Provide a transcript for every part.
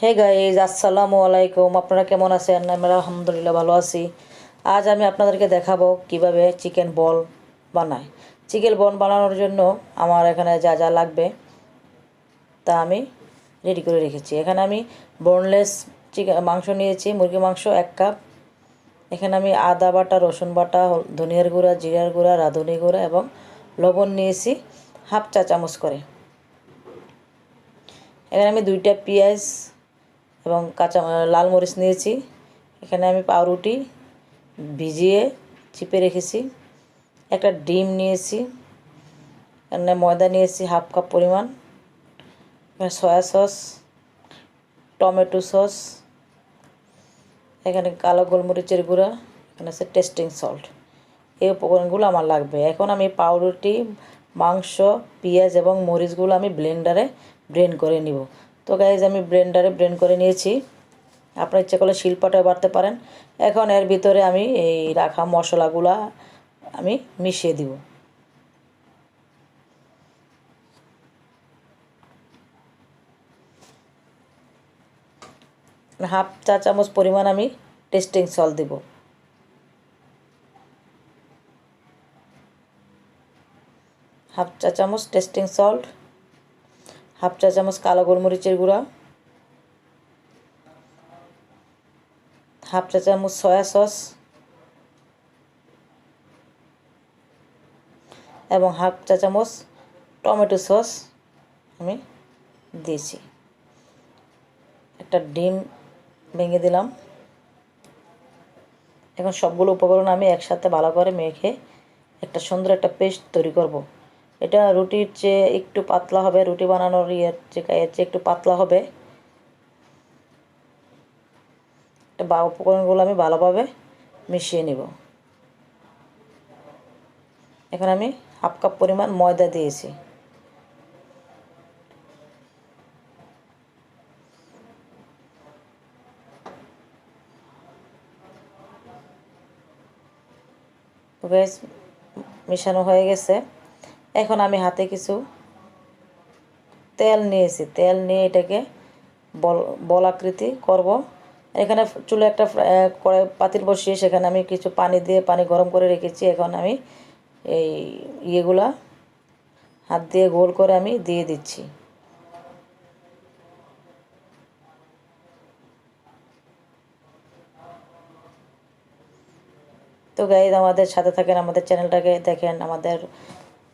Hey guys, আসসালামু আলাইকুম। আপনারা কেমন আছেন? আমরা আলহামদুলিল্লাহ ভালো আছি। আজ আমি আপনাদেরকে দেখাবো কিভাবে চিকেন বল বানায়। চিকেন বল বানানোর জন্য আমার এখানে যা যা লাগবে তা আমি রেডি করে রেখেছি। এখানে আমি বোনলেস চিকেন মাংস নিয়েছি, মুরগি মাংস 1 কাপ। এখানে আমি আদা বাটা, রসুন বাটা, ধনিয়ার গুঁড়া, জিরার গুঁড়া, রাঁধুনি গুঁড়া এবং লবণ নিয়েছি 1/2 চা চামচ করে। এখানে আমি 2টা পেঁয়াজ এবং কাঁচা লাল মরিচ নিয়েছি। এখানে আমি পাউরুটি ভিজিয়ে চিপে রেখেছি। একটা ডিম নিয়েছি। এখানে ময়দা নিয়েছি 1/2 কাপ পরিমাণ। এখানে সয়া সস, টমেটো সস, এখানে কালো গোলমরিচের গুঁড়া, এখানে আছে টেস্টিং সল্ট। এই উপকরণগুলো আমার লাগবে। এখন আমি পাউরুটি, মাংস, পেঁয়াজ এবং মরিচগুলো আমি ব্লেন্ডারে ব্লেন্ড করে নিব। তো গাইজ, আমি ব্লেন্ডারে ব্লেন্ড করে নিয়েছি। আপনার ইচ্ছে করলে শিলপাটায় বাটতে পারেন। এখন এর ভিতরে আমি এই রাখা মশলাগুলা আমি মিশিয়ে দিব। 1/2 চা চামচ পরিমাণ আমি টেস্টিং সল্ট দিব। 1/2 চা চামচ টেস্টিং সল্ট, 1/2 চা চামচ কালো গোলমরিচের গুঁড়া, 1/2 চা চামচ সয়া সস এবং 1/2 চা চামচ টমেটো সস আমি দিয়েছি। একটা ডিম ভেঙে দিলাম। এখন সবগুলো উপকরণ আমি একসাথে ভালো করে মেখে একটা সুন্দর একটা পেস্ট তৈরি করব। এটা রুটির চেয়ে একটু পাতলা হবে, রুটি বানানোর এর চেয়ে একটু পাতলা হবে। এটা উপকরণগুলো আমি ভালোভাবে মিশিয়ে নিব। এখন আমি 1/2 কাপ পরিমাণ ময়দা দিয়েছি। বেশ মেশানো হয়ে গেছে। এখন আমি হাতে কিছু তেল নিয়েছি। তেল নিয়ে এটাকে বল বল আকৃতি করব। এখানে চুলে একটা কড়াই পাতিল বসিয়ে সেখানে আমি কিছু পানি দিয়ে পানি গরম করে রেখেছি। এখন আমি এই ইয়েগুলা হাত দিয়ে গোল করে আমি দিয়ে দিচ্ছি। তো গাইজ, আমাদের সাথে থাকেন, আমাদের চ্যানেলটাকে দেখেন, আমাদের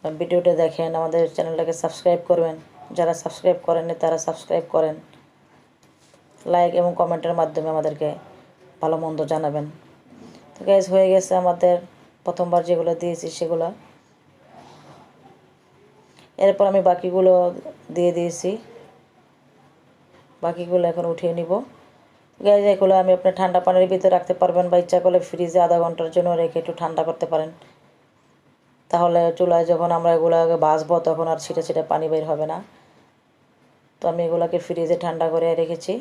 ভিডিওটা দেখেন, আমাদের চ্যানেলটাকে সাবস্ক্রাইব করবেন। যারা সাবস্ক্রাইব করেননি তারা সাবস্ক্রাইব করেন। লাইক এবং কমেন্টের মাধ্যমে আমাদেরকে ভালো মন্দ জানাবেন। তো গাইজ, হয়ে গেছে আমাদের প্রথমবার যেগুলো দিয়েছি সেগুলো। এরপর আমি বাকিগুলো দিয়ে দিয়েছি। বাকিগুলো এখন উঠিয়ে নিব। গাইজ, এগুলো আমি আপনার ঠান্ডা পানির ভিতরে রাখতে পারবেন বা ইচ্ছা করলে ফ্রিজে আধা ঘন্টার জন্য রেখে একটু ঠান্ডা করতে পারেন। তাহলে চুলায় যখন আমরা এগুলোকে ভাজবো তখন আর ছিটে ছিটে পানি বের হবে না। তো আমি এগুলোকে ফ্রিজে ঠান্ডা করে রেখেছি।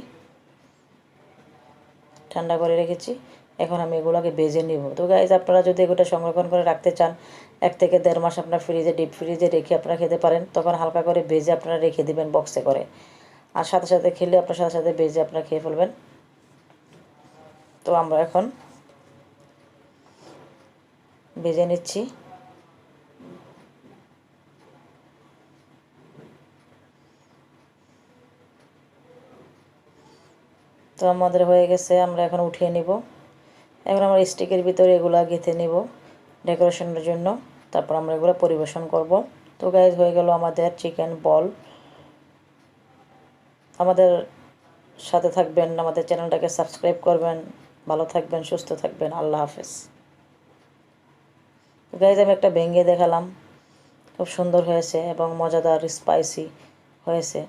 এখন আমি এগুলোকে ভেজে নিব। তো গাইজ, আপনারা যদি এগুলো সংরক্ষণ করে রাখতে চান 1 থেকে 1.5 মাস আপনার ফ্রিজে ডিপ ফ্রিজে রেখে আপনারা খেতে পারেন। তখন হালকা করে ভেজে আপনারা রেখে দিবেন বক্সে করে। আর সাথে সাথে খেলে আপনার সাথে সাথে ভেজে আপনারা খেয়ে ফেলবেন। তো আমরা এখন ভেজে নিচ্ছি। তো আমাদের হয়ে গেছে, আমরা এখন উঠিয়ে নিব। এখন আমরা স্টিকের ভিতরে এগুলো গেঁথে নিব ডেকোরেশনের জন্য। তারপর আমরা এগুলো পরিবেশন করব। তো গাইজ, হয়ে গেল আমাদের চিকেন বল। আমাদের সাথে থাকবেন, আমাদের চ্যানেলটাকে সাবস্ক্রাইব করবেন। ভালো থাকবেন, সুস্থ থাকবেন। আল্লাহ হাফেজ। তো গাইজ, আমি একটা ভেঙে দেখালাম। খুব সুন্দর হয়েছে এবং মজাদার স্পাইসি হয়েছে।